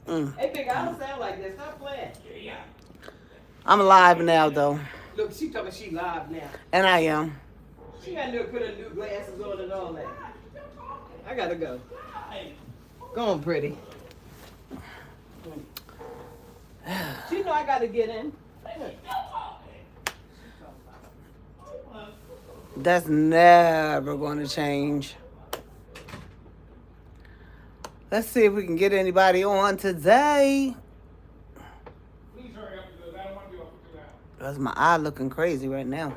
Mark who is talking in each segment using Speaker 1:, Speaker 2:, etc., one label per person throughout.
Speaker 1: Hey, big, I don't sound like that. Stop playing.
Speaker 2: I'm live now, though.
Speaker 1: Look, she told me she live now.
Speaker 2: And I am.
Speaker 1: She got to put her new glasses on and all that. I gotta go. Go on, pretty. She know I gotta get in.
Speaker 2: That's never going to change. Let's see if we can get anybody on today.
Speaker 3: Please hurry up because I don't want to be off too loud.
Speaker 2: That's my eye looking crazy right now.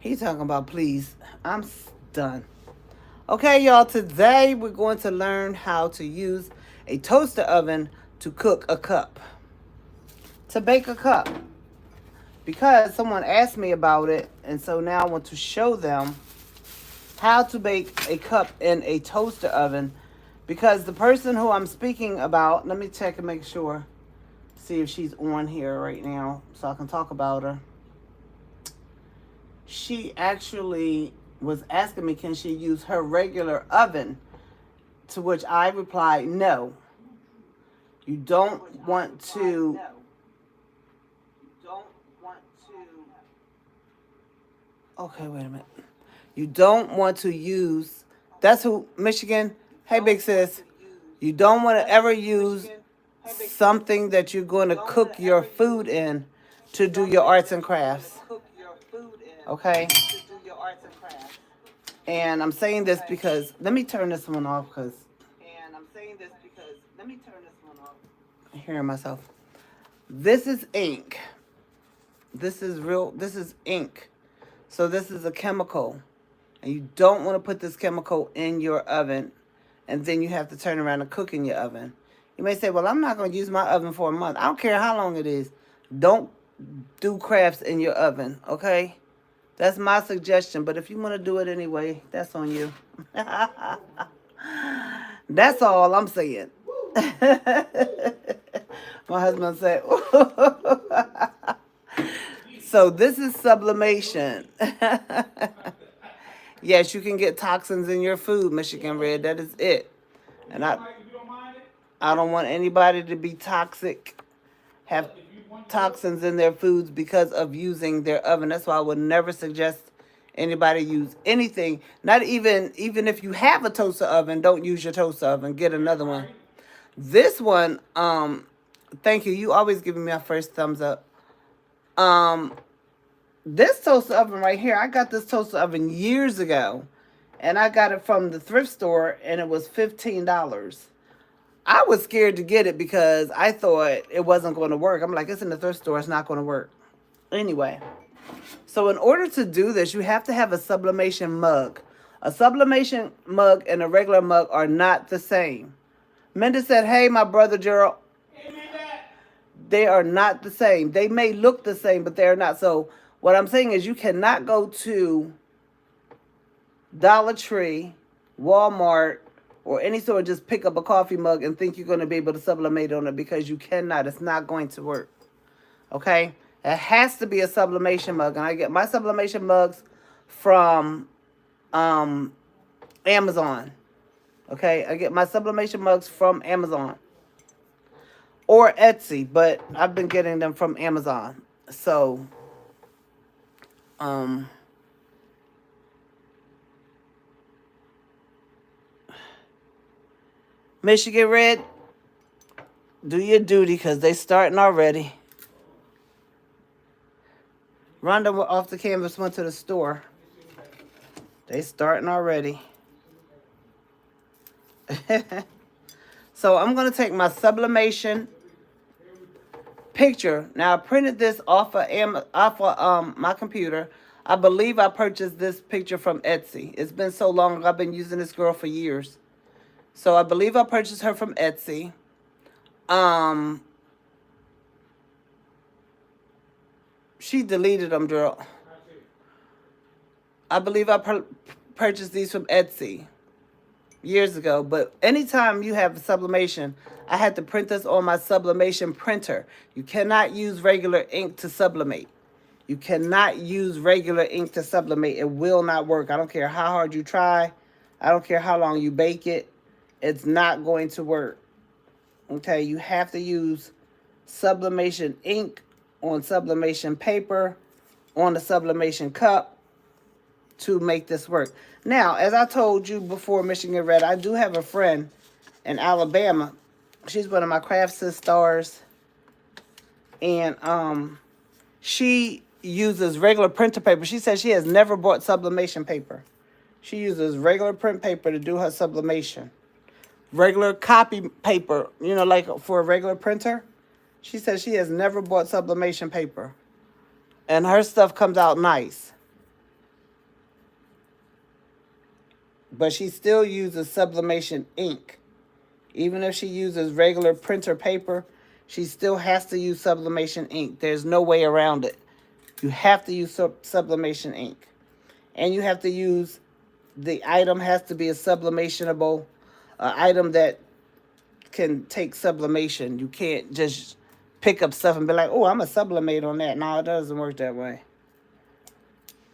Speaker 2: He's talking about please. I'm done. Okay, y'all. Today we're going to learn how to use a toaster oven to cook a cup. To bake a cup. Because someone asked me about it, and so now I want to show them how to bake a cup in a toaster oven. Because the person who I'm speaking about, let me check and make sure, see if she's on here right now so I can talk about her. She actually was asking me, can she use her regular oven? To which I replied, no. You don't want to. Okay, wait a minute. You don't want to use. That's who, Michigan. Hey, big sis. You don't want to ever use something that you're going to cook your food in to do your arts and crafts. Okay? And I'm saying this because, let me turn this one off because I'm hearing myself. This is ink. This is real, this is ink. So this is a chemical. And you don't want to put this chemical in your oven. And then you have to turn around and cook in your oven. You may say, well, I'm not going to use my oven for a month. I don't care how long it is. Don't do crafts in your oven, okay? That's my suggestion. But if you want to do it anyway, that's on you. That's all I'm saying. My husband said, so this is sublimation. Yes, you can get toxins in your food, Michigan Red. That is it. And I don't want anybody to be toxic, have toxins in their foods because of using their oven. That's why I would never suggest anybody use anything. Not even if you have a toaster oven, don't use your toaster oven. Get another one. This one, thank you. You always giving me a first thumbs up. This toaster oven right here, I got this toaster oven years ago. And I got it from the thrift store, and it was $15. I was scared to get it because I thought it wasn't going to work. I'm like, it's in the thrift store. It's not going to work. Anyway, so in order to do this, you have to have a sublimation mug. A sublimation mug and a regular mug are not the same. Minda said, hey, my brother Gerald. They are not the same. They may look the same, but they're not. So what I'm saying is you cannot go to Dollar Tree, Walmart, or any store and just pick up a coffee mug and think you're going to be able to sublimate on it because you cannot. It's not going to work. Okay? It has to be a sublimation mug. And I get my sublimation mugs from Amazon. Okay? I get my sublimation mugs from Amazon. Or Etsy, but I've been getting them from Amazon. So, Michigan Red, do your duty because they starting already. Rhonda off the canvas went to the store. They starting already. So I'm going to take my sublimation picture. Now I printed this off of my computer. I believe I purchased this picture from Etsy. It's been so long. I've been using this girl for years. So I believe I purchased her from Etsy. She deleted them, girl. I believe I purchased these from Etsy years ago. But anytime you have sublimation, I had to print this on my sublimation printer. You cannot use regular ink to sublimate. You cannot use regular ink to sublimate. It will not work. I don't care how hard you try. I don't care how long you bake it. It's not going to work. Okay, you have to use sublimation ink on sublimation paper on the sublimation cup to make this work. Now, as I told you before, Michigan Red, I do have a friend in Alabama. She's one of my craft sisters, and she uses regular printer paper. She says she has never bought sublimation paper. She uses regular print paper to do her sublimation. Regular copy paper, you know, like for a regular printer. She says she has never bought sublimation paper. And her stuff comes out nice. But she still uses sublimation ink. Even if she uses regular printer paper, she still has to use sublimation ink. There's no way around it. You have to use sublimation ink. And you have to use, the item has to be a sublimationable item that can take sublimation. You can't just pick up stuff and be like, oh, I'm a sublimate on that. No, it doesn't work that way.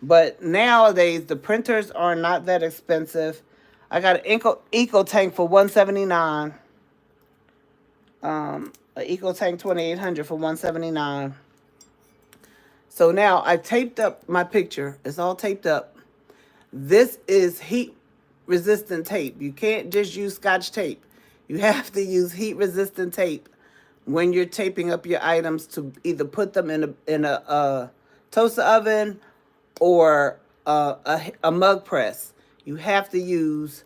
Speaker 2: But nowadays, the printers are not that expensive. I got an Eco Tank for $179. An Eco Tank 2800 for $179. So now I taped up my picture. It's all taped up. This is heat resistant tape. You can't just use Scotch tape. You have to use heat resistant tape when you're taping up your items to either put them in a toaster oven or a mug press. You have to use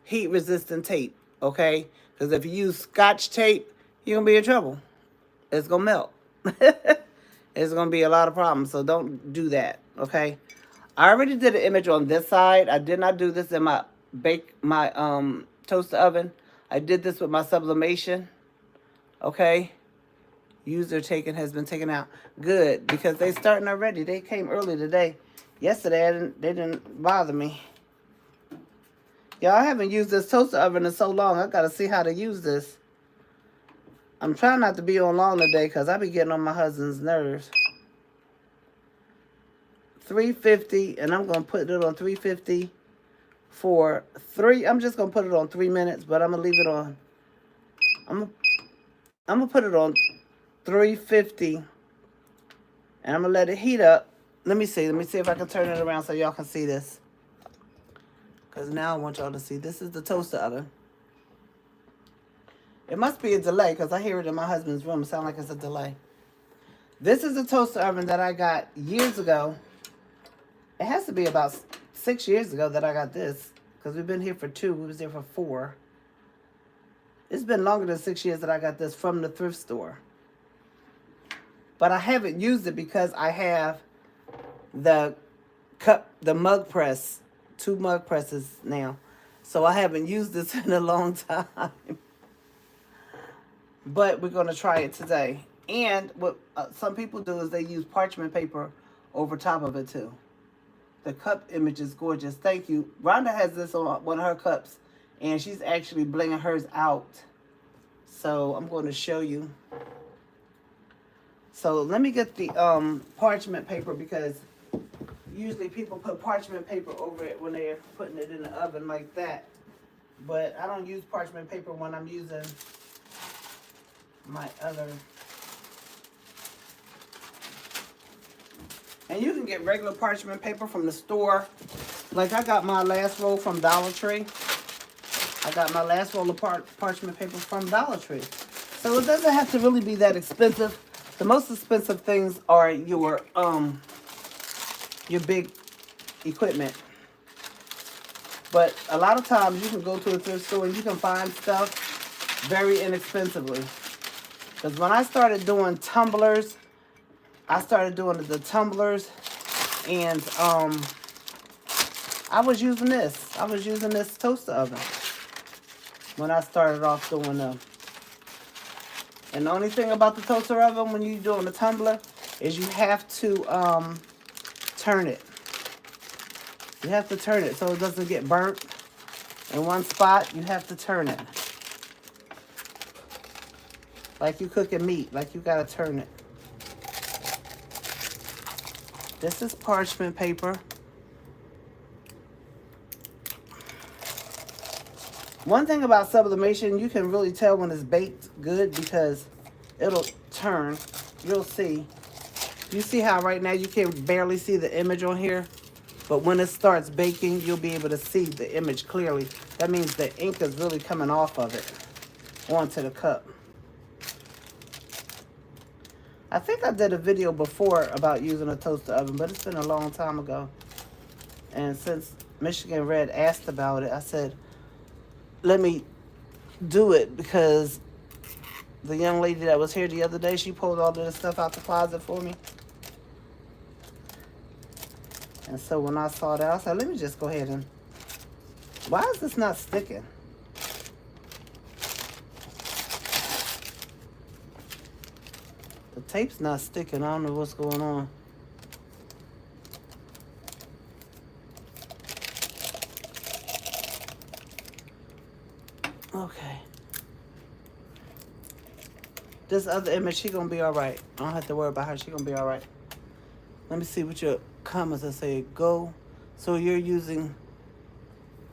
Speaker 2: heat resistant tape, okay? Because if you use Scotch tape, you're going to be in trouble. It's going to melt. It's going to be a lot of problems, so don't do that, okay? I already did an image on this side. I did not do this in my toaster oven. I did this with my sublimation, okay? User taken has been taken out. Good, because they starting already. They came early today. Yesterday, they didn't bother me. Y'all, I haven't used this toaster oven in so long. I got to see how to use this. I'm trying not to be on long today because I be getting on my husband's nerves. 350, and I'm going to put it on 350 for I'm just going to put it on 3 minutes, but I'm going to leave it on. I'm going to put it on 350, and I'm going to let it heat up. Let me see if I can turn it around so y'all can see this. Because now I want y'all to see. This is the toaster oven. It must be a delay because I hear it in my husband's room. It sounds like it's a delay. This is a toaster oven that I got years ago. It has to be about 6 years ago that I got this. Because we've been here for 2. We was there for 4. It's been longer than 6 years that I got this from the thrift store. But I haven't used it because I have the mug press. 2 mug presses now. So I haven't used this in a long time. But we're going to try it today. And what some people do is they use parchment paper over top of it too. The cup image is gorgeous. Thank you. Rhonda has this on one of her cups. And she's actually blinging hers out. So I'm going to show you. So let me get the parchment paper because usually people put parchment paper over it when they're putting it in the oven like that. But I don't use parchment paper when I'm using my other. And you can get regular parchment paper from the store. Like I got my last roll from Dollar Tree. I got my last roll of parchment paper from Dollar Tree. So it doesn't have to really be that expensive. The most expensive things are your big equipment. But a lot of times you can go to a thrift store and you can find stuff very inexpensively. Because when I started doing tumblers, I started doing the tumblers and I was using this. I was using this toaster oven when I started off doing them. And the only thing about the toaster oven when you're doing the tumbler is you have to turn it. You have to turn it so it doesn't get burnt in one spot. You have to turn it. Like you cooking meat. Like you got to turn it. This is parchment paper. One thing about sublimation, you can really tell when it's baked good because it'll turn. You'll see. You see how right now you can barely see the image on here? But when it starts baking, you'll be able to see the image clearly. That means the ink is really coming off of it onto the cup. I think I did a video before about using a toaster oven, but it's been a long time ago. And since Michigan Red asked about it, I said, let me do it because the young lady that was here the other day, she pulled all of this stuff out the closet for me. And so when I saw that, I said, let me just go ahead and... Why is this not sticking? The tape's not sticking. I don't know what's going on. Okay. This other image, she gonna be all right. I don't have to worry about her. She gonna be all right. Let me see what your comments are saying. Go. So you're using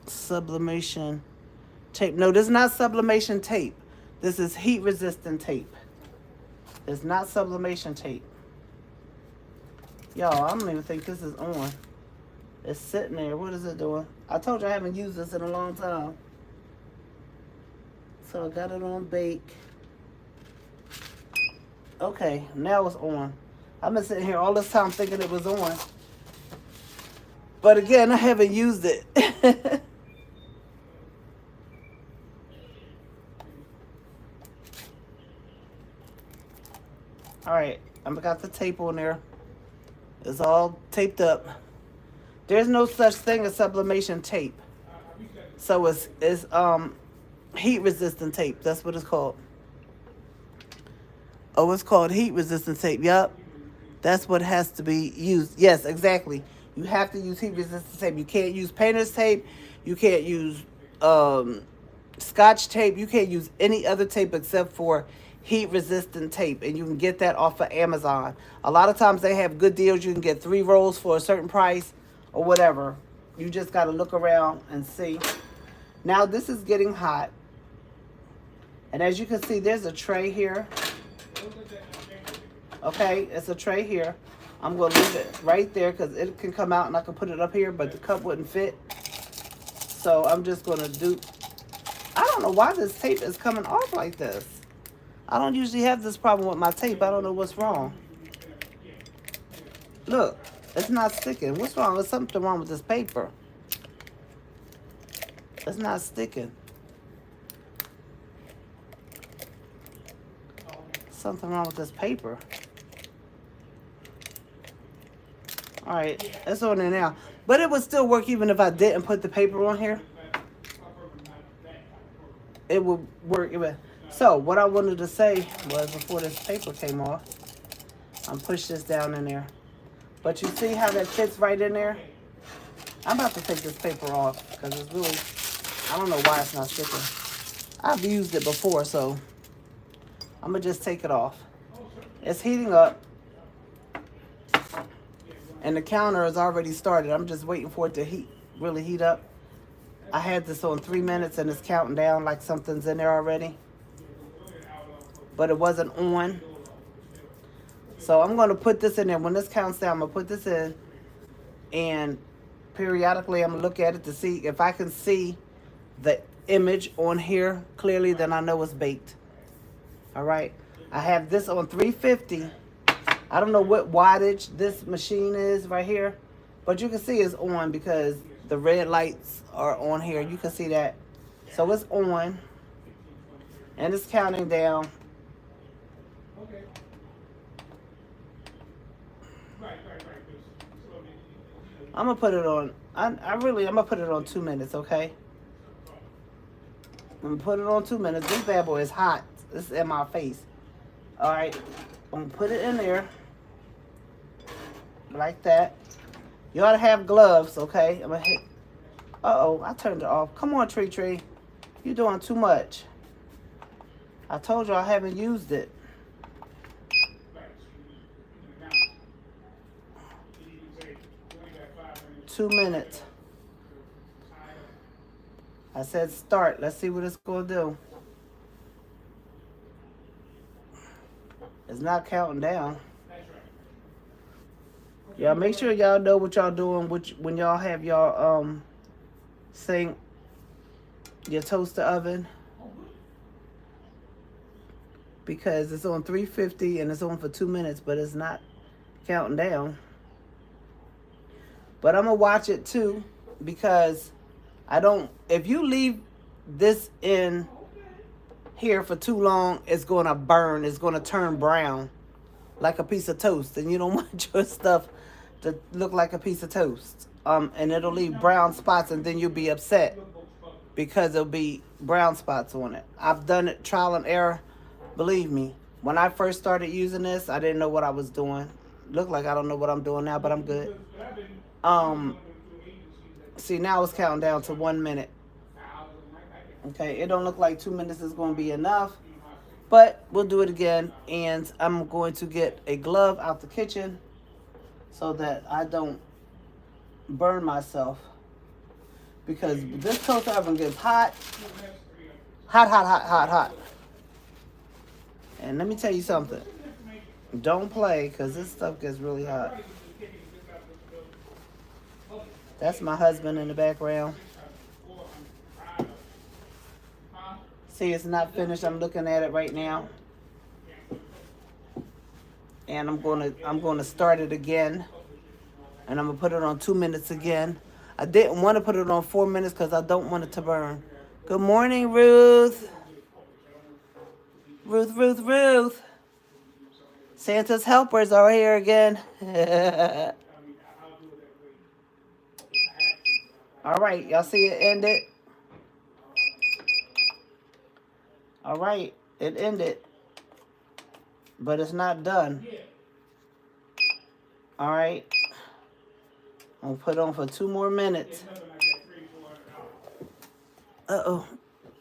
Speaker 2: sublimation tape. No, this is not sublimation tape. This is heat resistant tape. It's not sublimation tape. Y'all, I don't even think this is on. It's sitting there. What is it doing? I told you I haven't used this in a long time. So I got it on bake. Okay, now it's on. I've been sitting here all this time thinking it was on. But again, I haven't used it. All right, I've got the tape on there. It's all taped up. There's no such thing as sublimation tape. So it's heat resistant tape. That's what it's called. Oh, it's called heat resistant tape. Yup. That's what has to be used. Yes, exactly. You have to use heat resistant tape. You can't use painter's tape. You can't use Scotch tape. You can't use any other tape except for heat resistant tape. And you can get that off of Amazon. A lot of times they have good deals. You can get 3 rolls for a certain price or whatever. You just got to look around and see. Now this is getting hot. And as you can see, there's a tray here. Okay, it's a tray here. I'm going to leave it right there because it can come out and I can put it up here, but the cup wouldn't fit. So I'm just going to do... I don't know why this tape is coming off like this. I don't usually have this problem with my tape. I don't know what's wrong. Look, it's not sticking. What's wrong? There's something wrong with this paper. It's not sticking. Something wrong with this paper. All right, it's on there now. But it would still work even if I didn't put the paper on here. It would work. So what I wanted to say was before this paper came off, I'm push this down in there. But you see how that fits right in there? I'm about to take this paper off because it's really, I don't know why it's not sticking. I've used it before, so I'm going to just take it off. It's heating up. And the counter is already started. I'm just waiting for it to really heat up. I had this on 3 minutes and it's counting down like something's in there already. But it wasn't on. So I'm going to put this in there. When this counts down, I'm going to put this in. And periodically I'm going to look at it to see if I can see the image on here clearly, then I know it's baked. All right. I have this on 350. I don't know what wattage this machine is right here, but you can see it's on because the red lights are on here. You can see that. So it's on, and it's counting down. I'm gonna put it on. I'm gonna put it on 2 minutes. Okay. I'm gonna put it on 2 minutes. This bad boy is hot. This is in my face. All right. I'm gonna put it in there like that. You ought to have gloves, okay? I'm gonna hit. Uh-oh, I turned it off. Come on, Tree. You're doing too much. I told you I haven't used it. $2 minutes. I said start. Let's see what it's going to do. It's not counting down. Y'all make sure y'all know what y'all doing when y'all have y'all sink, your toaster oven, because it's on 350 and it's on for 2 minutes, but it's not counting down. But I'm gonna watch it too, because if you leave this in here for too long, it's gonna burn. It's gonna turn brown like a piece of toast, and you don't want your stuff to look like a piece of toast. And it'll leave brown spots, and then you'll be upset because there'll be brown spots on it. I've done it trial and error. Believe me, when I first started using this, I didn't know what I was doing. Look like I don't know what I'm doing now, but I'm good. See, now it's counting down to 1 minute. Okay, it don't look like 2 minutes is going to be enough, but we'll do it again. And I'm going to get a glove out the kitchen so that I don't burn myself, because this toaster oven gets hot. And let me tell you something. Don't play, because this stuff gets really hot. That's my husband in the background. See, it's not finished. I'm looking at it right now. And I'm gonna start it again. And I'm gonna put it on 2 minutes again. I didn't want to put it on 4 minutes because I don't want it to burn. Good morning, Ruth. Ruth. Santa's helpers are here again. All right, y'all see it ended? All right, it ended. But it's not done. All right. I'm going to put it on for 2 more minutes. Uh-oh.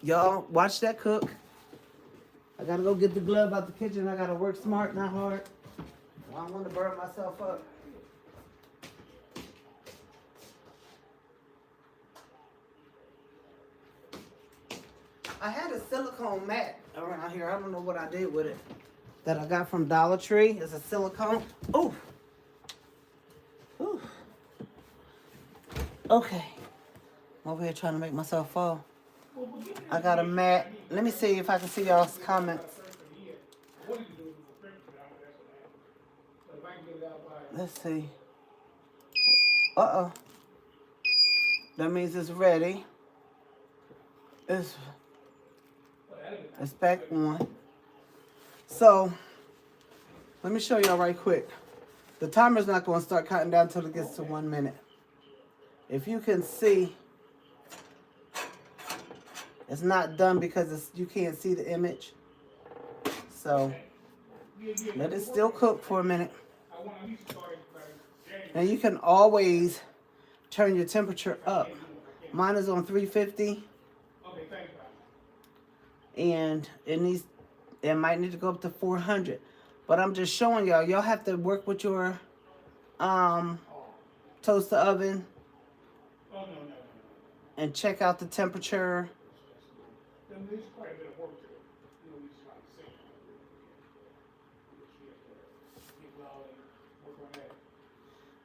Speaker 2: Y'all, watch that cook. I got to go get the glove out the kitchen. I got to work smart, not hard. I don't want to burn myself up. I had a silicone mat around here. I don't know what I did with it. That I got from Dollar Tree. It's a silicone. Ooh. Ooh. Okay. I'm over here trying to make myself fall. I got a mat. Let me see if I can see y'all's comments. Let's see. Uh-oh. That means it's ready. It's back on. So, let me show y'all right quick. The timer's not going to start counting down until it gets to 1 minute. If you can see, it's not done because you can't see the image. So, let it still cook for a minute. Now, you can always turn your temperature up. Mine is on 350. And it might need to go up to 400. But I'm just showing y'all. Y'all have to work with your toaster oven and check out the temperature.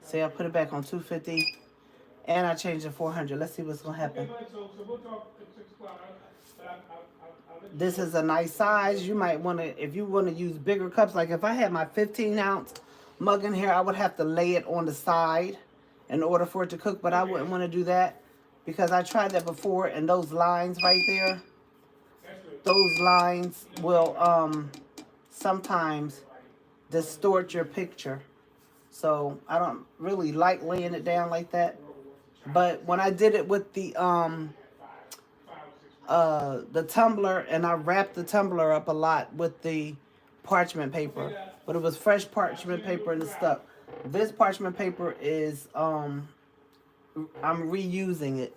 Speaker 2: See, I put it back on 250 and I changed it to 400. Let's see what's going to happen. This is a nice size. You might want to, if you want to use bigger cups, like if I had my 15-ounce mug in here, I would have to lay it on the side in order for it to cook, but I wouldn't want to do that because I tried that before, and those lines right there, those lines will sometimes distort your picture. So I don't really like laying it down like that. But when I did it with the tumbler, and I wrapped the tumbler up a lot with the parchment paper, but it was fresh parchment paper and it stuck. This parchment paper is I'm reusing it,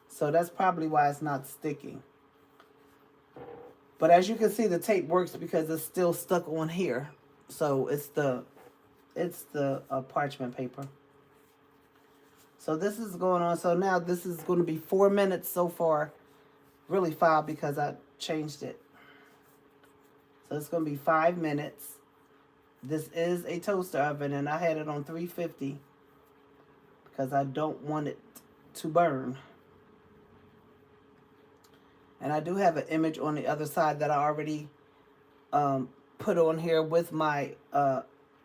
Speaker 2: so that's probably why it's not sticking. But as you can see, the tape works because it's still stuck on here. So it's the parchment paper. So this is going on. So now this is going to be 4 minutes so far. really 5 because I changed it. So it's going to be 5 minutes. This is a toaster oven, and I had it on 350 because I don't want it to burn. And I do have an image on the other side that I already put on here with my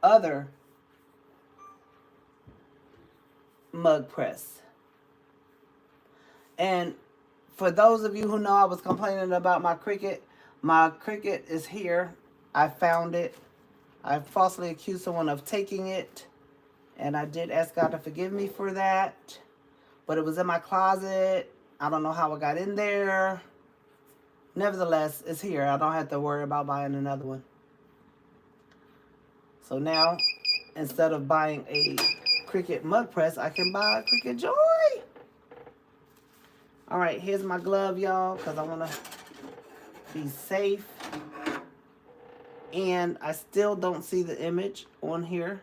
Speaker 2: other mug press. And for those of you who know I was complaining about my Cricut is here. I found it. I falsely accused someone of taking it, and I did ask God to forgive me for that. But it was in my closet. I don't know how it got in there. Nevertheless, it's here. I don't have to worry about buying another one. So now, instead of buying a Cricut mug press, I can buy a Cricut Joy. All right, here's my glove, y'all, because I want to be safe. And I still don't see the image on here,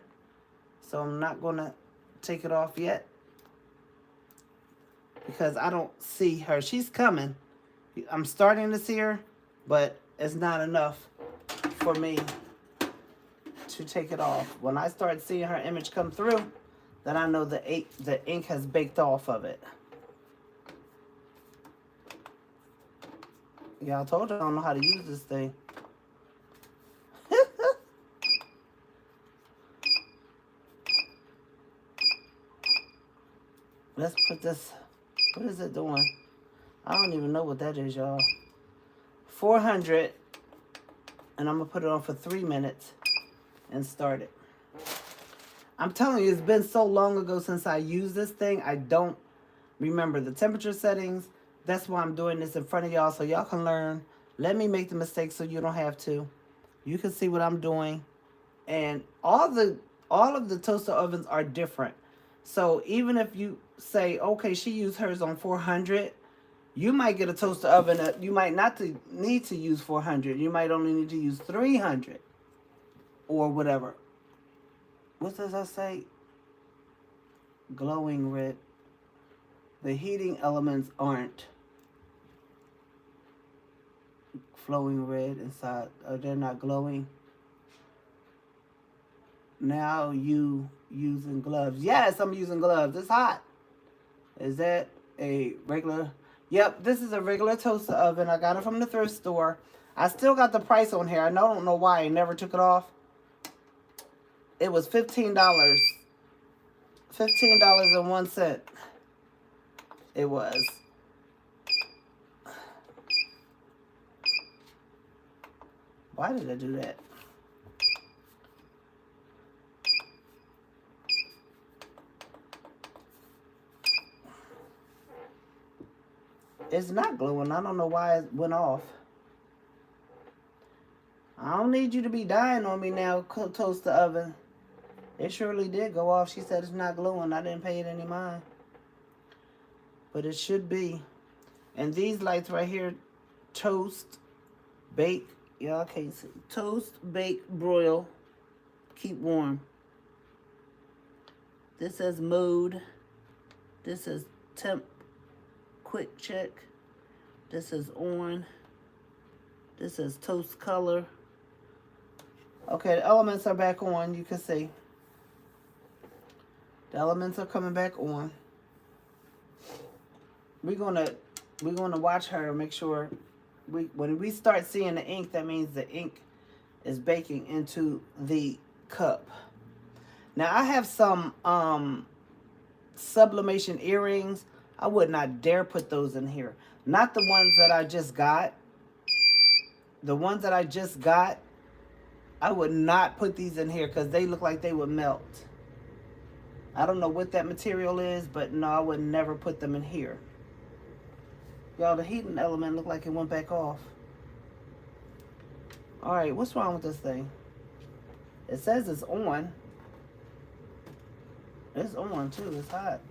Speaker 2: so I'm not going to take it off yet because I don't see her. She's coming. I'm starting to see her, but it's not enough for me to take it off. When I start seeing her image come through, then I know the ink has baked off of it. Yeah, I told you I don't know how to use this thing. Let's put this, what is it doing? I don't even know what that is, y'all. 400, and I'm going to put it on for 3 minutes and start it. I'm telling you, it's been so long ago since I used this thing, I don't remember the temperature settings. That's why I'm doing this in front of y'all so y'all can learn. Let me make the mistakes so you don't have to. You can see what I'm doing. And all of the toaster ovens are different. So even if you say, okay, she used hers on 400, you might get a toaster oven that you might not need to use 400. You might only need to use 300 or whatever. What does that say? Glowing red. The heating elements aren't flowing red inside. They're not glowing. Now you using gloves. Yes, I'm using gloves. It's hot. Is that a regular? Yep, this is a regular toaster oven. I got it from the thrift store. I still got the price on here. I don't know why I never took it off. It was $15. $15.01. It was. Why did I do that? It's not glowing. I don't know why it went off. I don't need you to be dying on me now, toaster oven. It surely did go off. She said it's not glowing. I didn't pay it any mind. But it should be. And these lights right here, toast, bake. Y'all can't see. Toast, bake, broil, keep warm. This says mode. This is temp. Quick check. This is on. This is toast color. Okay, the elements are back on. You can see. The elements are coming back on. We're gonna watch her, make sure when we start seeing the ink, that means the ink is baking into the cup. Now I have some sublimation earrings. I would not dare put those in here. Not the ones that I just got. The ones that I just got, I would not put these in here because they look like they would melt. I don't know what that material is, but no, I would never put them in here. Y'all, the heating element looked like it went back off. All right, what's wrong with this thing? It says it's on. It's on too, it's hot.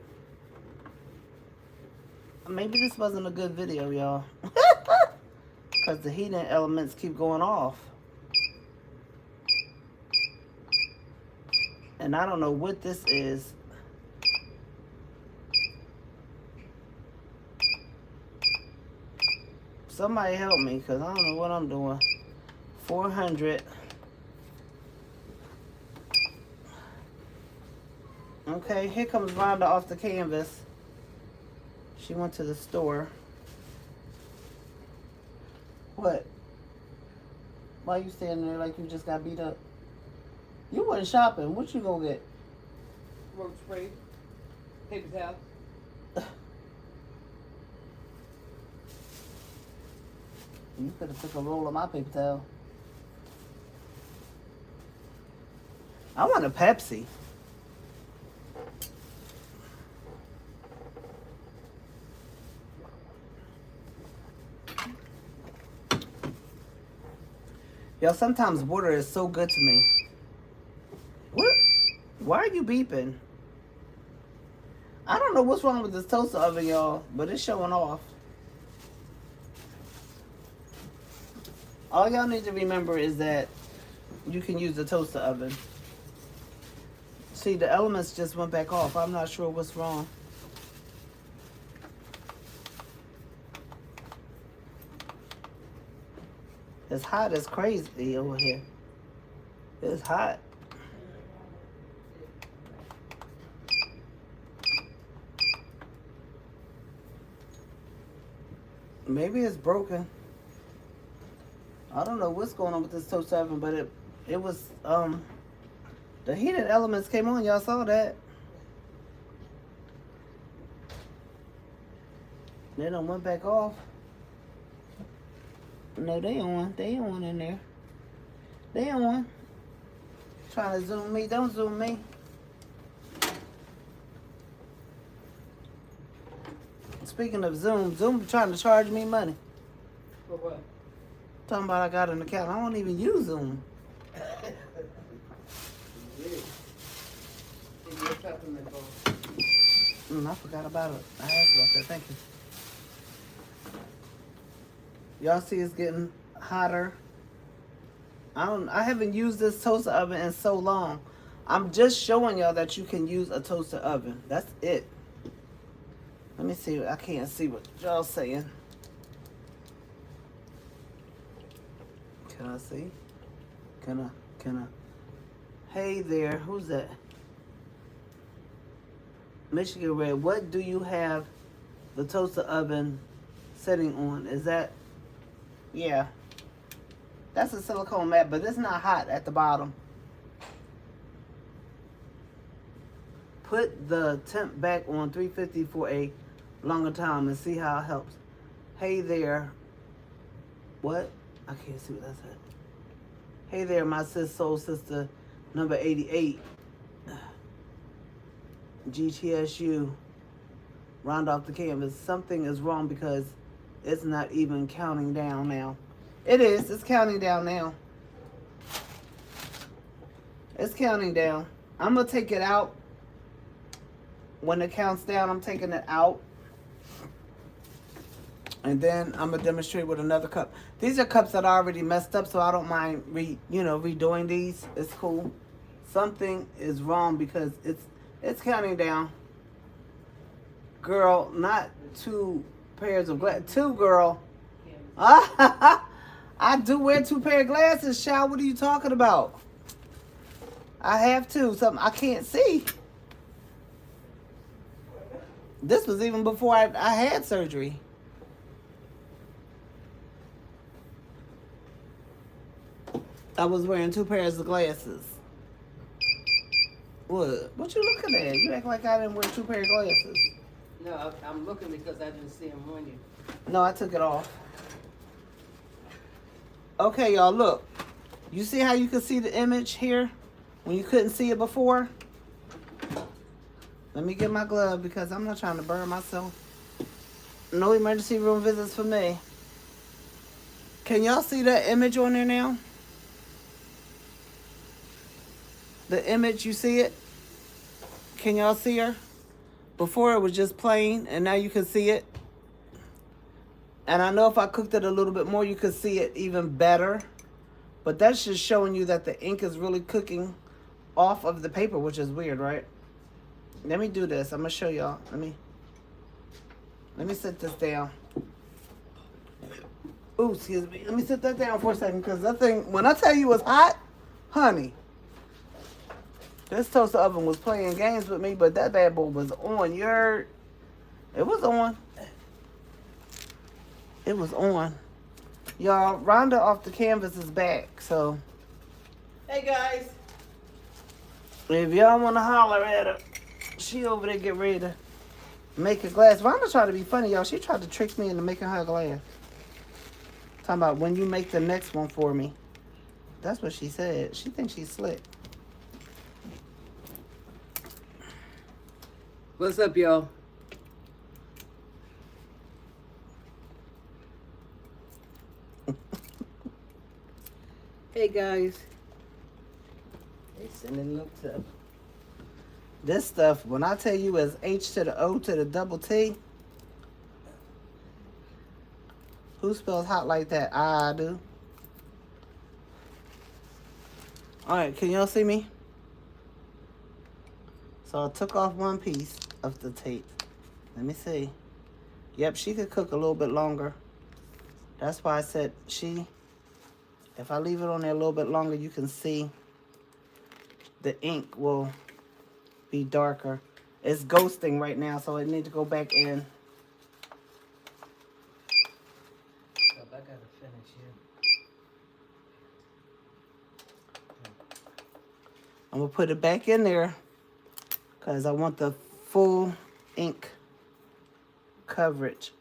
Speaker 2: Maybe this wasn't a good video, y'all. Because the heating elements keep going off. And I don't know what this is. Somebody help me, because I don't know what I'm doing. 400. Okay, here comes Rhonda off the canvas. She went to the store. What? Why you standing there like you just got beat up? You wasn't shopping. What you gonna get?
Speaker 1: Roach spray. Paper towel.
Speaker 2: You could have took a roll of my paper towel. I want a Pepsi. Yo, sometimes water is so good to me. What? Why are you beeping? I don't know what's wrong with this toaster oven, y'all, but it's showing off. All y'all need to remember is that you can use the toaster oven. See, the elements just went back off. I'm not sure what's wrong. It's hot as crazy over here. It's hot. Maybe it's broken. I don't know what's going on with this toaster oven, but it was the heated elements came on. Y'all saw that. They done went back off. No, they on. They on in there. They on. Trying to zoom me. Don't zoom me. Speaking of Zoom trying to charge me money.
Speaker 1: For what?
Speaker 2: Talking about I got an account. I don't even use Zoom. I forgot about it. I asked about that. Thank you. Y'all see it's getting hotter. I haven't used this toaster oven in so long. I'm just showing y'all that you can use a toaster oven. That's it. Let me see. I can't see what y'all saying. Can I see? Can I? Hey there. Who's that? Michigan Red. What do you have the toaster oven setting on? Is that? Yeah. That's a silicone mat, but it's not hot at the bottom. Put the temp back on 350 for a longer time and see how it helps. Hey there. What? I can't see what that said. Hey there, my soul sister, number 88. GTSU. Round off the canvas. Something is wrong because it's not even counting down now. It is. It's counting down now. It's counting down. I'm going to take it out. When it counts down, I'm taking it out. And then I'm going to demonstrate with another cup. These are cups that I already messed up, so I don't mind redoing these. It's cool. Something is wrong because it's counting down. Girl, not 2 pairs of glasses. 2, girl. I do wear 2 pair of glasses, child. What are you talking about? I have to. Something I can't see. This was even before I had surgery. I was wearing 2 pairs of glasses. What you looking at? You act like I didn't wear 2 pair of glasses.
Speaker 1: No, I'm looking because I didn't see him on you.
Speaker 2: No, I took it off. Okay, y'all, look. You see how you can see the image here when you couldn't see it before? Let me get my glove because I'm not trying to burn myself. No emergency room visits for me. Can y'all see that image on there now? The image, you see it? Can y'all see her? Before it was just plain, and now you can see it. And I know if I cooked it a little bit more, you could see it even better. But that's just showing you that the ink is really cooking off of the paper, which is weird, right? Let me do this. I'm going to show y'all. Let me set this down. Ooh, excuse me. Let me sit that down for a second, because that thing, when I tell you it's hot, honey, this toaster oven was playing games with me, but that bad boy was on. It was on. It was on. Y'all, Rhonda off the canvas is back, so
Speaker 1: Hey guys.
Speaker 2: if y'all want to holler at her, she over there get ready to make a glass. Rhonda tried to be funny, y'all. She tried to trick me into making her a glass. Talking about when you make the next one for me. That's what she said. She thinks she's slick.
Speaker 1: What's up, y'all? Hey guys. They sending looks up.
Speaker 2: This stuff, when I tell you it's H to the O to the double T, who spells hot like that? I do. Alright, can y'all see me? So I took off one piece of the tape. Let me see. Yep, she could cook a little bit longer. That's why I said if I leave it on there a little bit longer, you can see the ink will be darker. It's ghosting right now, so I need to go back in.
Speaker 1: I gotta finish here.
Speaker 2: I'm gonna put it back in there because I want the full ink coverage.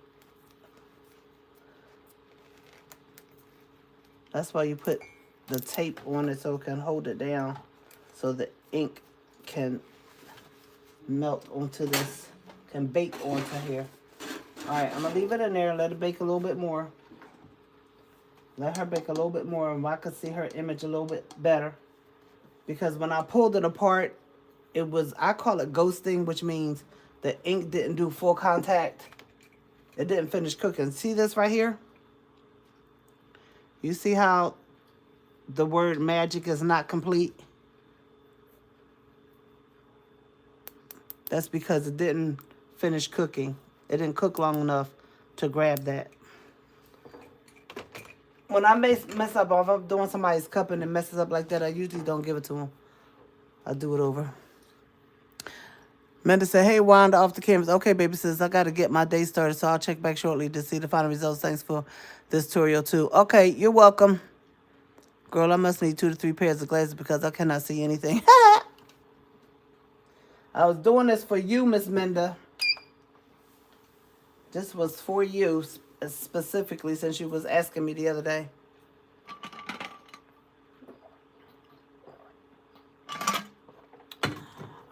Speaker 2: That's why you put the tape on it so it can hold it down, so the ink can melt onto this, can bake onto here. All right, I'm gonna leave it in there and let it bake a little bit more. Let her bake a little bit more, and I could see her image a little bit better. Because when I pulled it apart, it was, I call it ghosting, which means the ink didn't do full contact. It didn't finish cooking. See this right here? You see how the word magic is not complete? That's because it didn't finish cooking. It didn't cook long enough to grab that. When I mess up, if I'm doing somebody's cup and it messes up like that, I usually don't give it to them. I do it over. Amanda said, hey, Wanda, off the canvas. Okay, baby sis, I got to get my day started, so I'll check back shortly to see the final results. Thanks for this tutorial, too. Okay, you're welcome. Girl, I must need 2 to 3 pairs of glasses because I cannot see anything. I was doing this for you, Miss Minda. This was for you specifically, since you was asking me the other day.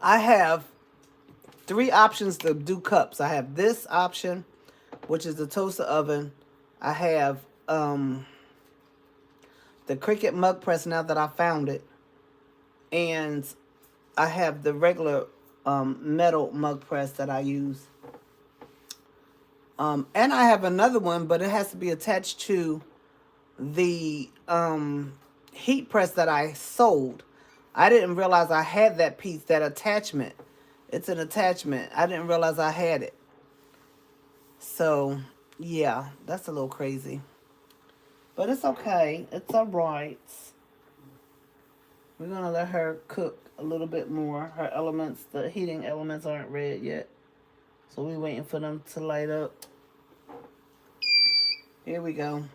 Speaker 2: I have 3 options to do cups. I have this option, which is the toaster oven. I have the Cricut mug press now that I found it. And I have the regular metal mug press that I use. And I have another one, but it has to be attached to the heat press that I sold. I didn't realize I had that piece, that attachment. It's an attachment. I didn't realize I had it. So, yeah, that's a little crazy. But it's okay. It's all right. We're going to let her cook a little bit more. Her elements, the heating elements aren't red yet. So we're waiting for them to light up. Here we go.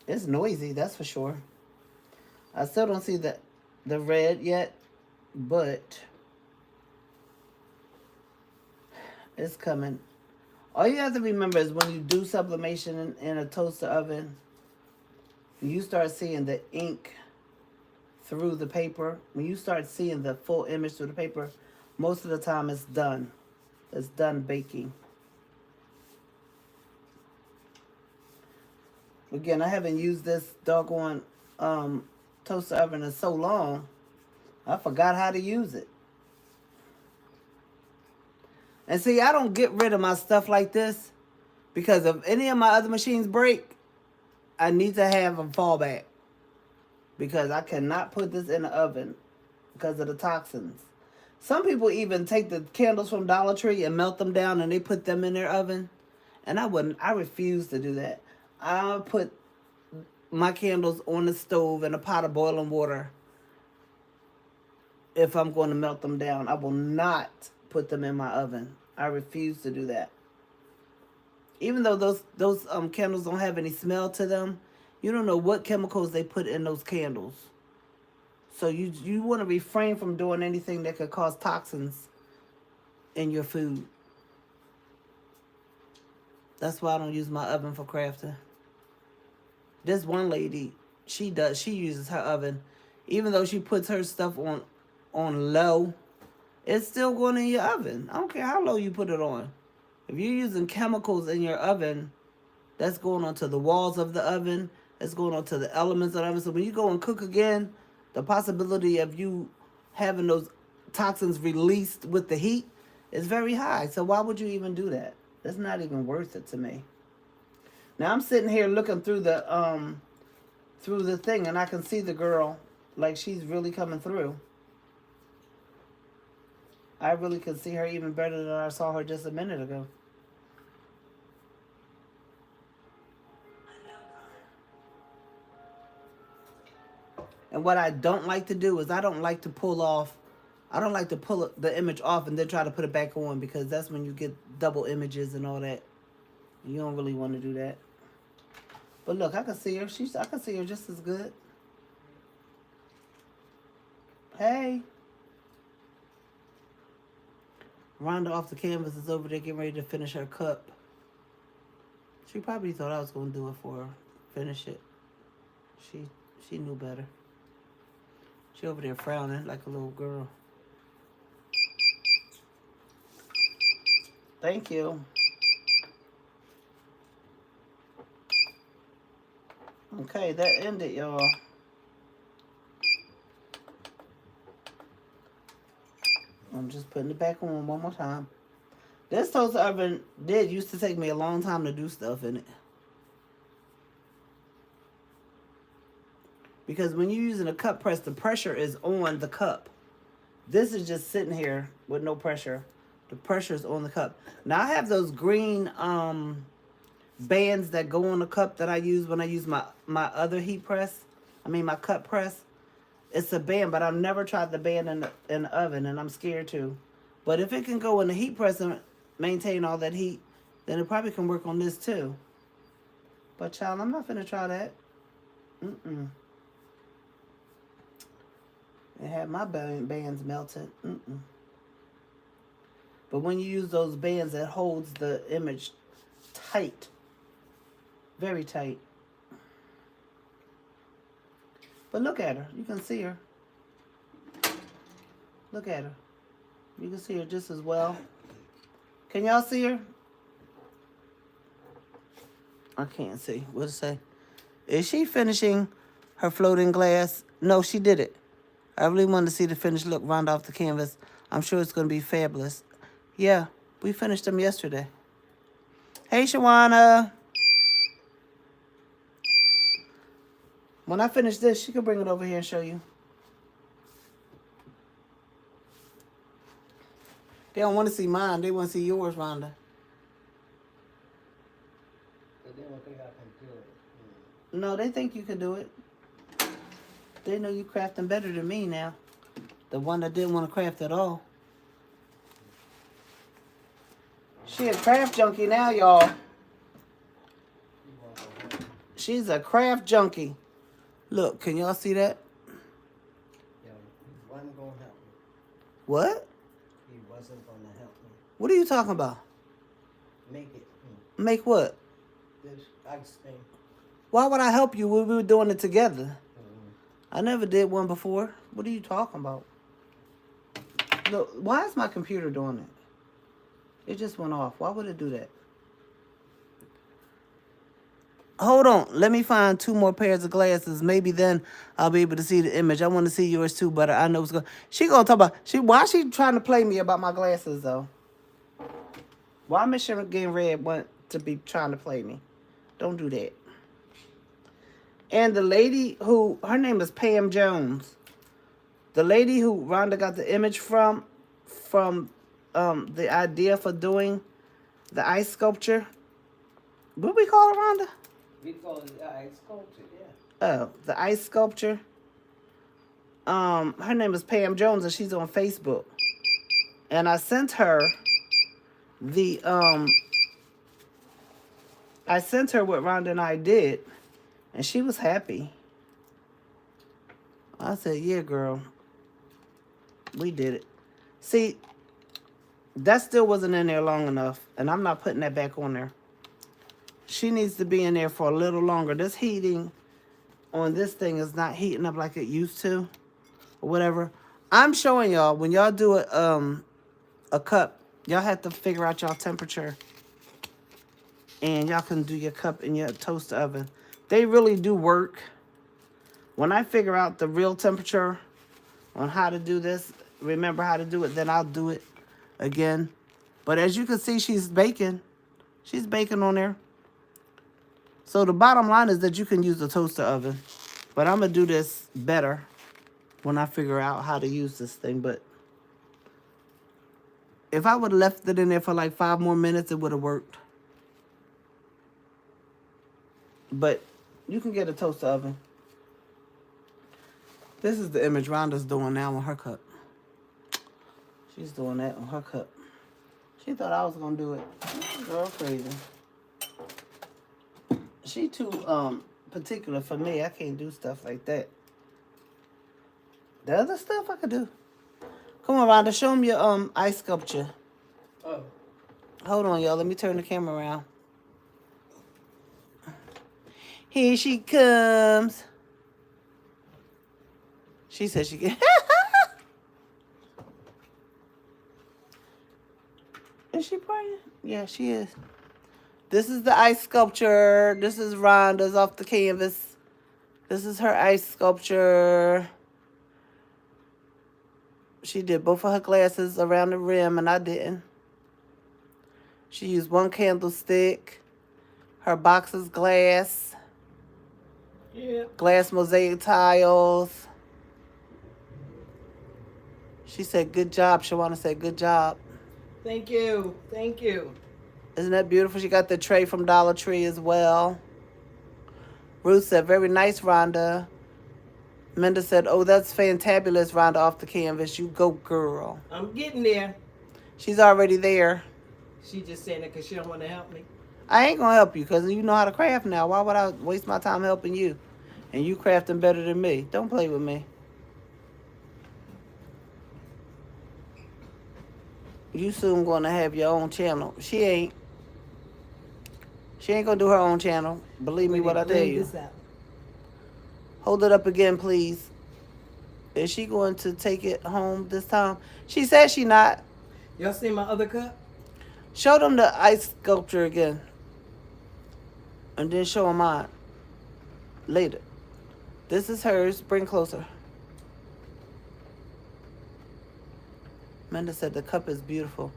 Speaker 2: It's noisy, that's for sure. I still don't see the red yet, but it's coming. All you have to remember is when you do sublimation in a toaster oven, you start seeing the ink through the paper. When you start seeing the full image through the paper, most of the time it's done. It's done baking. Again, I haven't used this doggone toaster oven in so long, I forgot how to use it. And see, I don't get rid of my stuff like this because if any of my other machines break, I need to have a fallback because I cannot put this in the oven because of the toxins. Some people even take the candles from Dollar Tree and melt them down and they put them in their oven And I refuse to do that. I put my candles on the stove in a pot of boiling water if I'm going to melt them down. I will not put them in my oven. I refuse to do that. Even though those candles don't have any smell to them, you don't know what chemicals they put in those candles. So you want to refrain from doing anything that could cause toxins in your food. That's why I don't use my oven for crafting. This one lady, she uses her oven. Even though she puts her stuff on low, it's still going in your oven. I don't care how low you put it on. If you're using chemicals in your oven, that's going onto the walls of the oven. It's going onto the elements of the oven. So when you go and cook again, the possibility of you having those toxins released with the heat is very high. So why would you even do that? That's not even worth it to me. Now I'm sitting here looking through the thing, and I can see the girl like she's really coming through. I really can see her even better than I saw her just a minute ago. And what I don't like to do is I don't like to pull the image off and then try to put it back on, because that's when you get double images and all that. You don't really want to do that. But look, I can see her. I can see her just as good. Hey. Rhonda off the canvas is over there getting ready to finish her cup. She probably thought I was going to do it for her. Finish it. She knew better. She over there frowning like a little girl. Thank you. Okay, that ended, y'all. I'm just putting it back on one more time. This toaster oven used to take me a long time to do stuff in it. Because when you're using a cup press, the pressure is on the cup. This is just sitting here with no pressure. The pressure is on the cup. Now I have those green bands that go on the cup that I use when I use my other heat press. My cup press. It's a band, but I've never tried the band in the oven, and I'm scared to. But if it can go in the heat press and maintain all that heat, then it probably can work on this too. But child, I'm not finna try that. It had my bands melted. But when you use those bands, it holds the image tight. Very tight. But look at her. You can see her. Look at her. You can see her just as well. Can y'all see her? I can't see. What does it say? Is she finishing her floating glass? No, she did it. I really wanted to see the finished look round off the canvas. I'm sure it's going to be fabulous. Yeah, we finished them yesterday. Hey, Shawana. When I finish this, she can bring it over here and show you. They don't want to see mine. They want to see yours, Rhonda.
Speaker 1: They don't think I can do it.
Speaker 2: No, they think you can do it. They know you crafting better than me now. The one that didn't want to craft at all. She a craft junkie now, y'all. She's a craft junkie. Look, can y'all see that?
Speaker 1: Yeah, he wasn't going to help me.
Speaker 2: What?
Speaker 1: He wasn't going to help me.
Speaker 2: What are you talking about?
Speaker 1: Make it.
Speaker 2: Make what?
Speaker 1: This ice thing.
Speaker 2: Why would I help you when we were doing it together? I never did one before. What are you talking about? Look, why is my computer doing it? It just went off. Why would it do that? Hold on. Let me find 2 more pairs of glasses. Maybe then I'll be able to see the image. I want to see yours too, but I know it's going to... She going to talk about... Why is she trying to play me about my glasses, though? Why Miss Getting Red want to be trying to play me? Don't do that. And the lady who... Her name is Pam Jones. The lady who Rhonda got the image from the idea for doing the ice sculpture, What we call it, Rhonda?
Speaker 1: We call it ice sculpture, yeah.
Speaker 2: Oh, the ice sculpture. Her name is Pam Jones, and she's on Facebook. And I sent her the I sent her what Rhonda and I did, and she was happy. I said, "Yeah, girl, we did it." See, that still wasn't in there long enough, and I'm not putting that back on there. She needs to be in there for a little longer. This heating on this thing is not heating up like it used to, or whatever. I'm showing y'all when y'all do a cup, y'all have to figure out y'all temperature, and y'all can do your cup in your toaster oven. They really do work. When I figure out the real temperature on how to do this, remember how to do it, then I'll do it again. But as you can see, she's baking. She's baking on there. So the bottom line is that you can use the toaster oven. But I'm going to do this better when I figure out how to use this thing. But if I would have left it in there for like 5 more minutes, it would have worked. But you can get a toaster oven. This is the image Rhonda's doing now on her cup. She's doing that on her cup. She thought I was going to do it. Girl, crazy. She too particular for me. I can't do stuff like that. The other stuff I could do. Come on, Rhonda. Show them your ice sculpture.
Speaker 1: Oh.
Speaker 2: Hold on, y'all. Let me turn the camera around. Here she comes. She said she can. Is she praying? Yeah, she is. This is the ice sculpture. This is Rhonda's off the canvas. This is her ice sculpture. She did both of her glasses around the rim, and I didn't. She used one candlestick. Her box is glass.
Speaker 1: Yeah.
Speaker 2: Glass mosaic tiles. She said, "Good job." Shawana said, "Good job."
Speaker 1: Thank you. Thank you.
Speaker 2: Isn't that beautiful? She got the tray from Dollar Tree as well. Ruth said, "Very nice, Rhonda." Minda said, "Oh, that's fantabulous, Rhonda, off the canvas. You go, girl."
Speaker 1: I'm getting there.
Speaker 2: She's already there.
Speaker 1: She just saying that because she don't want to help me.
Speaker 2: I ain't going to help you because you know how to craft now. Why would I waste my time helping you? And you crafting better than me. Don't play with me. You soon going to have your own channel. She ain't. She ain't going to do her own channel. Believe me what I tell you. Hold it up again, please. Is she going to take it home this time? She said she not.
Speaker 1: Y'all see my other cup?
Speaker 2: Show them the ice sculpture again. And then show them mine. Later. This is hers. Bring closer. Menda said the cup is beautiful.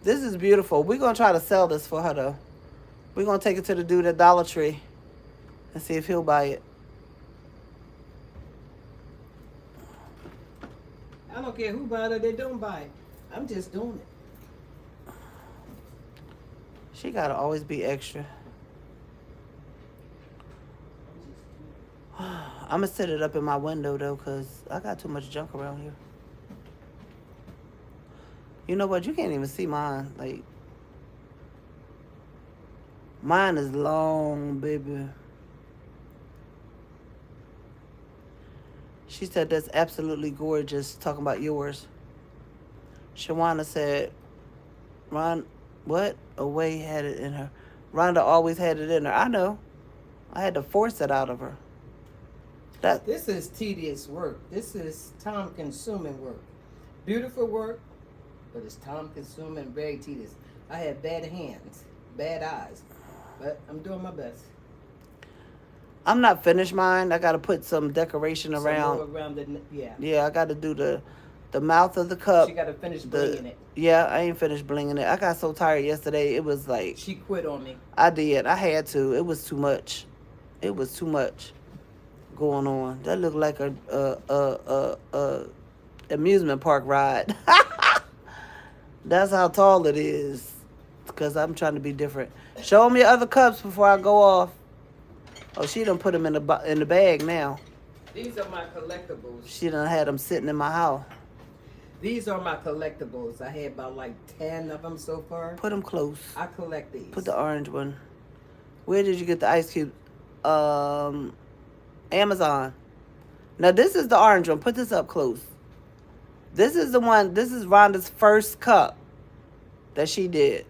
Speaker 2: This is beautiful. We're going to try to sell this for her, though. We're going to take it to the dude at Dollar Tree and see if he'll buy it.
Speaker 1: I don't care who buy it or they don't buy it. I'm just doing it.
Speaker 2: She got to always be extra. I'm going to set it up in my window, though, because I got too much junk around here. You know what? You can't even see mine. Like, mine is long, baby. She said that's absolutely gorgeous. Talking about yours. Shawana said, Ron, what? Away had it in her. Rhonda always had it in her. I know. I had to force it out of her.
Speaker 1: This is tedious work. This is time-consuming work. Beautiful work, but it's time-consuming, very tedious. I have bad hands, bad eyes, but I'm doing my best.
Speaker 2: I'm not finished mine. I got to put some decoration around.
Speaker 1: Some more around the, yeah.
Speaker 2: Yeah, I got to do the mouth of the cup.
Speaker 1: She got to finish blinging it.
Speaker 2: Yeah, I ain't finished blinging it. I got so tired yesterday. It was like...
Speaker 1: She quit on me.
Speaker 2: I did. I had to. It was too much. It was too much going on. That looked like a amusement park ride. That's how tall it is. because I'm trying to be different. Show them your other cups before I go off. Oh, she done put them in the bag now.
Speaker 1: These are my collectibles.
Speaker 2: She done had them sitting in my house.
Speaker 1: These are my collectibles. I had about like 10 of them so far.
Speaker 2: Put them close.
Speaker 1: I collect these.
Speaker 2: Put the orange one. Where did you get the ice cube? Amazon. Now this is the orange one. Put this up close. This is the one. This is Rhonda's first cup that she did.